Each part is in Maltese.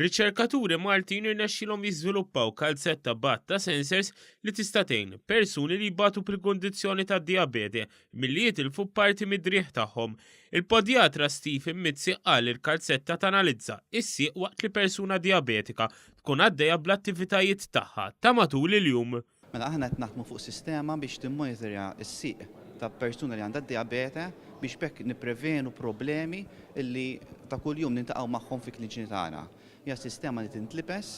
Riċerkaturi Maltin irnexxilhom jiżviluppaw kalzetta ta' sensors li tista' tgħin persuni li jbatu bil-kundizzjoni tad-dijabete milli jitilfu parti mid-drieħ tagħhom. Il-podjatra Steve Mizzi qal il-kalzetta tanalizza is-sieq waqt li persuna dijabetika tkun għaddejja bl-attivitajiet tagħha ta' matul il-jum. Mela aħna qed naħdmu fuq sistema biex timmonitorja s-sieq ta' persuna li għandha dijabete biex bekk nipprevenu problemi illi ta' kuljum nintaqgħu magħhom fi kliniċi tagħna. Hija sistema li tintlibes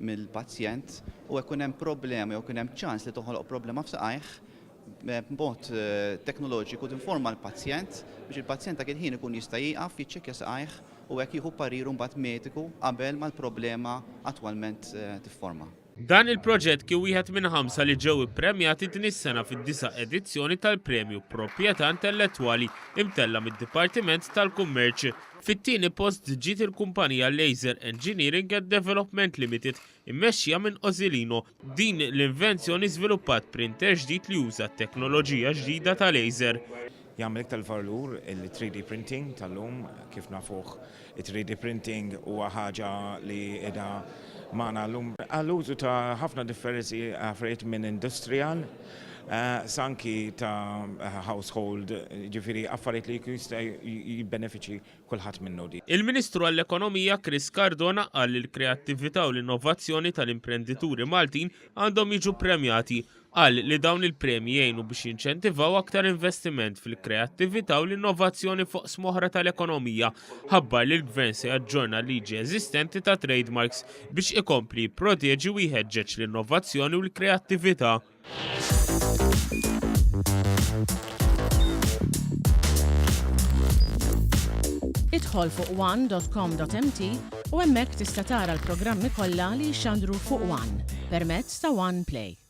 mill-pazjent u jekk hemm problema jew kien hemm ċans li toħloq problema f'saqajh b'mod teknoloġiku tinforma l-pazjent biex il-pazjent dak il-ħin ikun jista' jieqaf jiċċekkja saqajh u hekk jieħu pariru mbagħad mediku qabel ma l-problema attwalment tifforma. Dan il-proġett kien wieħed minn 5 li ġew ippremjati din is-sena fid-9 edizzjoni tal-Premju Proprjetà Intellettwali imtella mid-Dipartiment tal-Kummerċ. Fit-tieni post ġiet il-kumpanija Laser Engineering and Development Limited immexxija minn Ożilino. Din l-invenzjoni żviluppat printer ġdid li juża t-teknoloġija ġdida ta' laser. Jagħmel iktar valur il-3D printing tal-lum kif nafuh. Il-3D printing huwa ħaġa li qiegħda magħna llum għall-użu ta' ħafna differenzi affarijiet minn industrial sanki ta' household, ġifieri affarijiet li jista' jibbenefiċi kulħadd minnu di. Il-Ministru għall-Ekonomija Chris Cardona qal li l-kreattività u l-innovazzjoni tal-imprendituri Maltin għandhom jiġu premjati. Qal li dawn il-premji jgħinu biex jinċentivaw aktar investiment fil-kreattività u l-innovazzjoni fuq smoħra tal-ekonomija. Ħabbar li l-Gvern se jaġġorna liġi eżistenti ta' trademarks biex ikompli jipproteġi u jħeġġeġ l-innovazzjoni u l-kreattività. Idħol fuq one.com.mt u hemmhekk tista' tara l-programmi kollha li jxandru fuq One permezz ta' One Play.